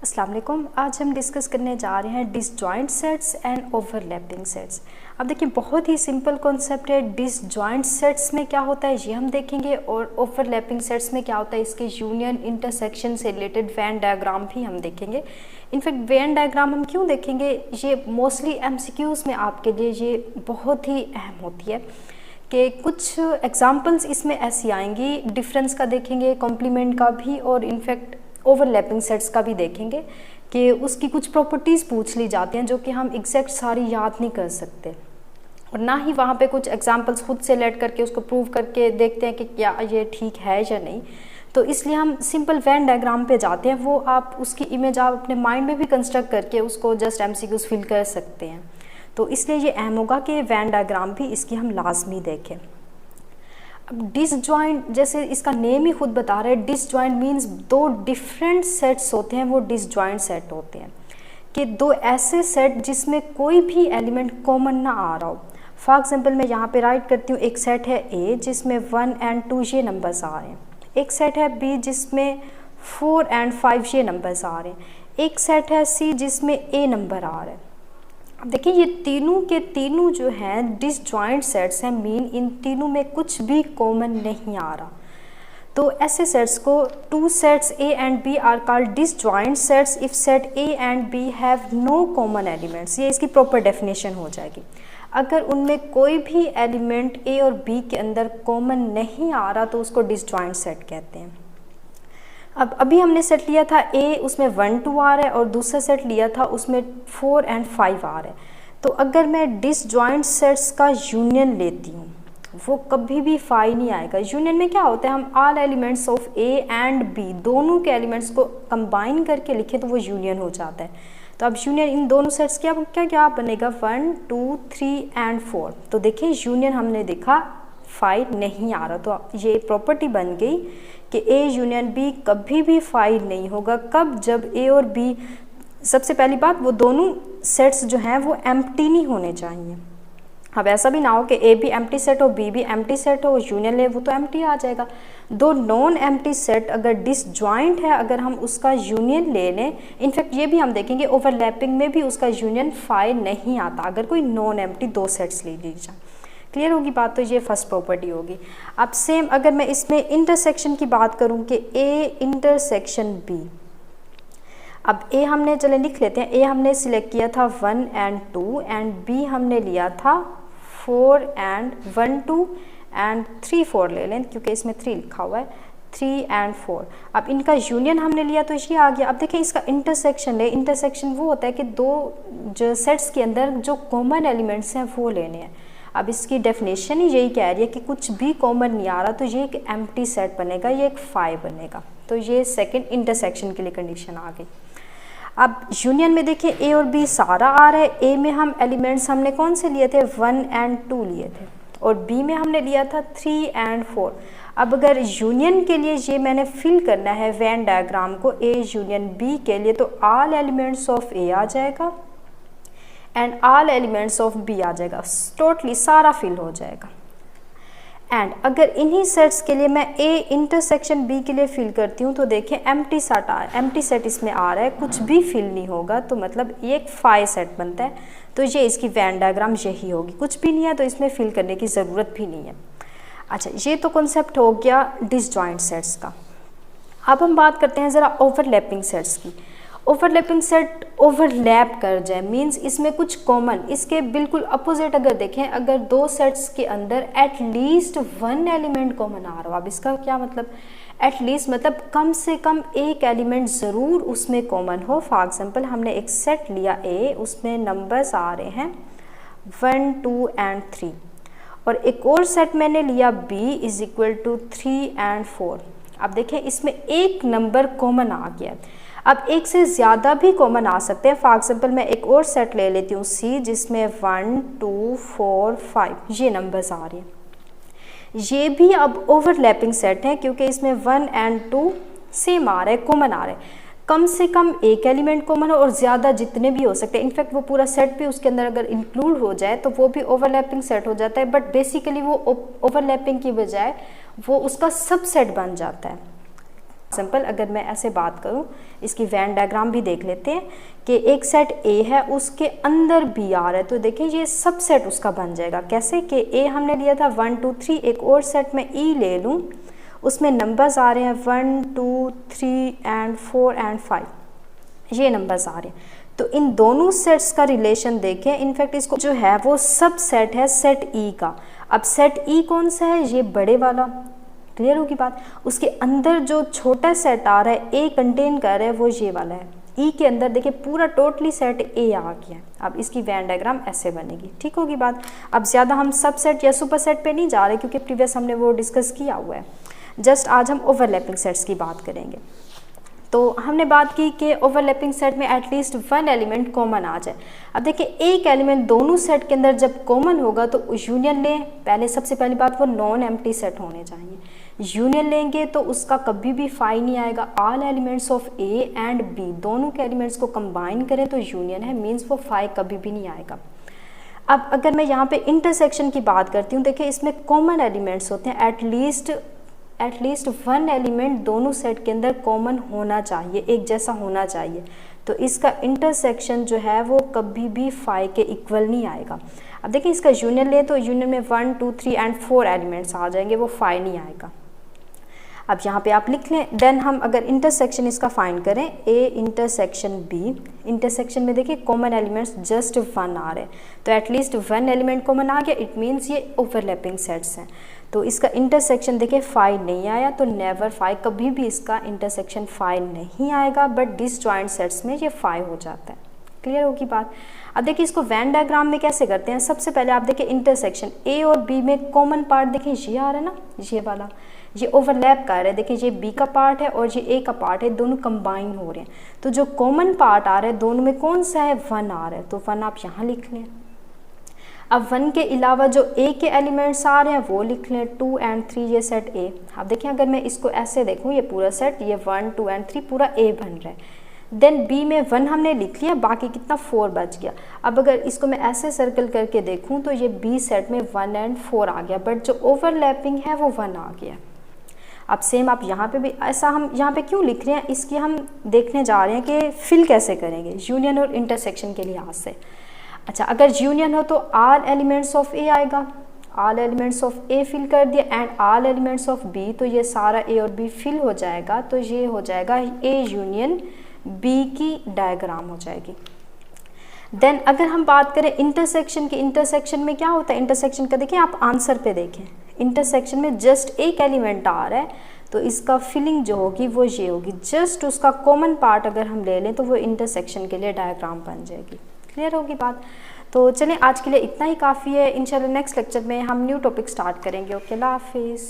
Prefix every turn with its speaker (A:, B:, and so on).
A: अस्सलाम वालेकुम। आज हम डिस्कस करने जा रहे हैं disjoint sets and overlapping sets. अब देखिए बहुत ही सिंपल कॉन्सेप्ट है। डिसजॉइंट सेट्स में क्या होता है ये हम देखेंगे, और ओवरलैपिंग सेट्स में क्या होता है इसके यूनियन इंटरसेक्शन से रिलेटेड वेन डायग्राम भी हम देखेंगे। इनफैक्ट वेन डायग्राम हम क्यों देखेंगे, ये मोस्टली एमसीक्यूज़ में आपके लिए ये बहुत ही अहम होती है कि कुछ एग्जांपल्स इसमें ऐसी आएंगी, डिफरेंस का देखेंगे, कॉम्प्लीमेंट का भी, और इनफैक्ट ओवरलैपिंग सेट्स का भी देखेंगे कि उसकी कुछ प्रॉपर्टीज़ पूछ ली जाती हैं जो कि हम एग्जैक्ट सारी याद नहीं कर सकते, और ना ही वहाँ पे कुछ एग्जांपल्स खुद से लेट करके उसको प्रूव करके देखते हैं कि क्या ये ठीक है या नहीं। तो इसलिए हम सिंपल वेन डायग्राम पे जाते हैं, वो आप उसकी इमेज आप अपने माइंड में भी कंस्ट्रक्ट करके उसको जस्ट एमसीक्यूज़ फिल कर सकते हैं। तो इसलिए ये अहम होगा कि वेन डायग्राम भी इसकी हम लाजमी देखें। अब डिसजॉइंट, जैसे इसका नेम ही खुद बता रहा है, डिसजॉइंट मीन्स दो डिफरेंट सेट्स होते हैं, वो डिसजॉइंट सेट होते हैं कि दो ऐसे सेट जिसमें कोई भी एलिमेंट कॉमन ना आ रहा हो। फॉर एग्जांपल मैं यहाँ पे राइट करती हूँ, एक सेट है ए जिसमें 1 और 2 ये नंबर्स आ रहे हैं, एक सेट है बी जिसमें 4 और 5 ये नंबर्स आ रहे हैं, एक सेट है सी जिसमें ए नंबर आ रहा है। देखिए ये तीनों के तीनों जो हैं डिसजॉइंट सेट्स हैं, मीन इन तीनों में कुछ भी कॉमन नहीं आ रहा। तो ऐसे सेट्स को two sets A and B are called disjoint sets if set A and B have no common elements. ये इसकी प्रॉपर डेफिनेशन हो जाएगी। अगर उनमें कोई भी एलिमेंट ए और बी के अंदर कॉमन नहीं आ रहा तो उसको डिसजॉइंट सेट कहते हैं। अब अभी हमने सेट लिया था ए, उसमें 1 2 आ रहा है, और दूसरा सेट लिया था उसमें 4 और 5 आ रहा है। तो अगर मैं डिसजॉइंट सेट्स का यूनियन लेती हूँ वो कभी भी 5 नहीं आएगा। यूनियन में क्या होता है, हम all elements of A and B, दोनों के एलिमेंट्स को कंबाइन करके लिखें तो वो यूनियन हो जाता है। तो अब यूनियन इन दोनों सेट्स क्या क्या क्या बनेगा, 1 2 3 और 4। तो देखिए यूनियन हमने देखा 5 नहीं आ रहा, तो ये प्रॉपर्टी बन गई कि ए यूनियन बी कभी भी 5 नहीं होगा। कब, जब ए और बी, सबसे पहली बात वो दोनों सेट्स जो हैं वो एम्प्टी नहीं होने चाहिए। अब ऐसा भी ना हो कि ए भी एम्प्टी सेट हो बी भी एम्प्टी सेट हो, यूनियन ले वो तो एम्प्टी आ जाएगा। दो नॉन एम्प्टी सेट अगर डिसजॉइंट है, अगर हम उसका यूनियन ले लें, इनफैक्ट ये भी हम देखेंगे ओवरलैपिंग में भी उसका यूनियन 5 नहीं आता अगर कोई नॉन एम्प्टी दो सेट्स ले ली जाए। क्लियर होगी बात। तो ये फर्स्ट प्रॉपर्टी होगी। अब सेम अगर मैं इसमें इंटरसेक्शन की बात करूं कि ए इंटरसेक्शन बी, अब ए हमने चले लिख लेते हैं, ए हमने सिलेक्ट किया था 1 और 2 एंड बी हमने लिया था 4 और 1 2 और 3 4 ले लें क्योंकि इसमें 3 लिखा हुआ है, 3 और 4। अब इनका यूनियन हमने लिया तो ये आ गया। अब देखिए इसका इंटरसेक्शन है, इंटरसेक्शन वो होता है कि दो जो सेट्स के अंदर जो कॉमन एलिमेंट्स हैं वो लेने हैं। अब इसकी डेफिनेशन ही यही कह रही है कि कुछ भी कॉमन नहीं आ रहा तो ये एक एम्प्टी सेट बनेगा, ये एक 5 बनेगा। तो ये सेकंड इंटरसेक्शन के लिए कंडीशन आ गई। अब यूनियन में देखिए ए और बी सारा आ रहा है। ए में हम एलिमेंट्स हमने कौन से लिए थे, 1 और 2 लिए थे, और बी में हमने लिया था 3 और 4। अब अगर यूनियन के लिए ये मैंने फिल करना है वेन डायग्राम को, ए यूनियन बी के लिए, तो ऑल एलिमेंट्स ऑफ ए आ जाएगा and all elements of B आ जाएगा, टोटली सारा फिल हो जाएगा। एंड अगर इन्हीं सेट्स के लिए मैं ए इंटरसेक्शन बी के लिए फिल करती हूँ तो देखिए एम्प्टी सेट इसमें आ रहा है, कुछ भी फिल नहीं होगा, तो मतलब ये एक 5 सेट बनता है। तो ये इसकी वेन डायग्राम यही होगी, कुछ भी नहीं है तो इसमें फिल करने की ज़रूरत भी नहीं है। अच्छा, ये तो कॉन्सेप्ट हो गया डिसजॉइंट सेट्स का। अब हम बात करते हैं ज़रा ओवरलैपिंग सेट्स की। ओवरलैपिंग सेट ओवरलैप कर जाए मींस इसमें कुछ कॉमन, इसके बिल्कुल अपोजिट अगर देखें, अगर दो सेट्स के अंदर एटलीस्ट 1 एलिमेंट कॉमन आ रहा हो। अब इसका क्या मतलब, एटलीस्ट मतलब कम से कम एक एलिमेंट ज़रूर उसमें कॉमन हो। फॉर एग्जांपल हमने एक सेट लिया ए, उसमें नंबर्स आ रहे हैं 1 2 और 3, और एक और सेट मैंने लिया बी इज इक्वल टू 3 और 4। अब देखें इसमें एक नंबर कॉमन आ गया। अब एक से ज़्यादा भी कॉमन आ सकते हैं। फॉर एग्जांपल मैं एक और सेट ले लेती हूँ सी, जिसमें 1 2 4 5 ये नंबर्स आ रहे हैं। ये भी अब ओवरलैपिंग सेट है क्योंकि इसमें 1 और 2 सेम आ रहे हैं, कॉमन आ रहे हैं। कम से कम एक एलिमेंट कॉमन हो और ज़्यादा जितने भी हो सकते हैं। इनफैक्ट वो पूरा सेट भी उसके अंदर अगर इंक्लूड हो जाए तो वो भी ओवरलैपिंग सेट हो जाता है, बट बेसिकली वो ओवरलैपिंग की बजाय वो उसका सबसेट बन जाता है। सिंपल अगर मैं ऐसे बात करूं, इसकी वेन डायग्राम भी देख लेते हैं कि एक सेट ए है, उसके अंदर बी आ रहा है, तो देखिए ये सब सेट उसका बन जाएगा। कैसे कि ए हमने लिया था 1 2 3, एक और सेट में ई ले लूँ, उसमें नंबर्स आ रहे हैं 1 2 3 एंड 4 एंड 5, ये नंबर्स आ रहे हैं। तो इन दोनों सेट्स का रिलेशन देखें, इनफैक्ट इसको जो है वो सब सेट है सेट ई का। अब सेट ई कौन सा है, ये बड़े वाला, क्लियर होगी बात। उसके अंदर जो छोटा सेट आ रहा है, ए कंटेन कर रहा है, वो ये वाला है। ई के अंदर देखिए पूरा टोटली सेट ए आ गया। अब इसकी वेन डायग्राम ऐसे बनेगी, ठीक होगी बात। अब ज़्यादा हम सब सेट या सुपर सेट पे नहीं जा रहे क्योंकि प्रीवियस हमने वो डिस्कस किया हुआ है। जस्ट आज हम ओवरलैपिंग सेट्स की बात करेंगे। तो हमने बात की कि ओवरलैपिंग सेट में एटलीस्ट वन एलिमेंट कॉमन आ जाए। अब देखिए एक एलिमेंट दोनों सेट के अंदर जब कॉमन होगा तो यूनियन लें। पहले सबसे पहली बात वो नॉन एम्प्टी सेट होने चाहिए। यूनियन लेंगे तो उसका कभी भी फाई नहीं आएगा। All elements of A and B, दोनों के एलिमेंट्स को कंबाइन करें तो यूनियन है, मीन्स वो फाई कभी भी नहीं आएगा। अब अगर मैं यहाँ पे इंटरसेक्शन की बात करती हूँ, देखिए इसमें कॉमन एलिमेंट्स होते हैं, एटलीस्ट वन एलिमेंट दोनों सेट के अंदर कॉमन होना चाहिए, एक जैसा होना चाहिए। तो इसका इंटरसेक्शन जो है वो कभी भी फाई के इक्वल नहीं आएगा। अब देखिए इसका यूनियन ले तो यूनियन में 1 2 3 एंड 4 एलिमेंट्स आ जाएंगे, वो फाई नहीं आएगा। अब यहाँ पे आप लिख लें। देन हम अगर इंटरसेक्शन इसका फाइंड करें, ए इंटरसेक्शन बी, इंटरसेक्शन में देखिए कॉमन एलिमेंट्स जस्ट 1 आ रहे हैं, तो एटलीस्ट वन एलिमेंट कॉमन आ गया, इट मीन्स ये ओवरलैपिंग सेट्स हैं। तो इसका इंटरसेक्शन देखिए फाई नहीं आया, तो नेवर फाई, कभी भी इसका इंटरसेक्शन फाई नहीं आएगा, बट डिसजॉइंट सेट्स में ये फाई हो जाता है। क्लियर होगी बात। अब देखिए इसको वेन डायग्राम में कैसे करते हैं। सबसे पहले आप देखिए इंटरसेक्शन ए और बी में कॉमन पार्ट देखिए ये आ रहा है ना, ये वाला, ये ओवरलैप कर रहा है। देखिए ये बी का पार्ट है और ये ए का पार्ट है, दोनों कंबाइन हो रहे हैं। तो जो कॉमन पार्ट आ रहा है दोनों में कौन सा है, 1 आ रहा है, तो 1 आप यहाँ लिख लें। अब 1 के अलावा जो ए के एलिमेंट्स आ रहे हैं वो लिख लें, 2 एंड 3, ये सेट ए। अब देखिए अगर मैं इसको ऐसे देखूँ, ये पूरा सेट, ये 1 2 एंड 3 पूरा ए बन रहा है। देन बी में 1 हमने लिख लिया, बाकी कितना 4 बच गया। अब अगर इसको मैं ऐसे सर्कल करके देखूं तो ये बी सेट में 1 एंड 4 आ गया, बट जो ओवरलैपिंग है वो 1 आ गया। अब सेम आप यहाँ पे भी ऐसा, हम यहाँ पे क्यों लिख रहे हैं, इसकी हम देखने जा रहे हैं कि फिल कैसे करेंगे यूनियन और इंटरसेक्शन के लिहाज से। अच्छा, अगर यूनियन हो तो ऑल एलिमेंट्स ऑफ ए आएगा, all elements of A fill कर दिया, and all elements of B, तो ये सारा ए और बी फिल हो जाएगा, तो ये हो जाएगा ए यूनियन बी की डायग्राम हो जाएगी। देन अगर हम बात करें इंटरसेक्शन की, इंटरसेक्शन में क्या होता है, इंटरसेक्शन का देखिए आप आंसर पे देखें, इंटरसेक्शन में जस्ट एक एलिमेंट आ रहा है, तो इसका फिलिंग जो होगी वो ये होगी, जस्ट उसका कॉमन पार्ट अगर हम ले लें तो वो इंटरसेक्शन के लिए डायग्राम बन जाएगी। क्लियर होगी बात। तो चलें आज के लिए इतना ही काफ़ी है। इंशाल्लाह नेक्स्ट लेक्चर में हम न्यू टॉपिक स्टार्ट करेंगे। ओके, अल्लाह हाफिज़।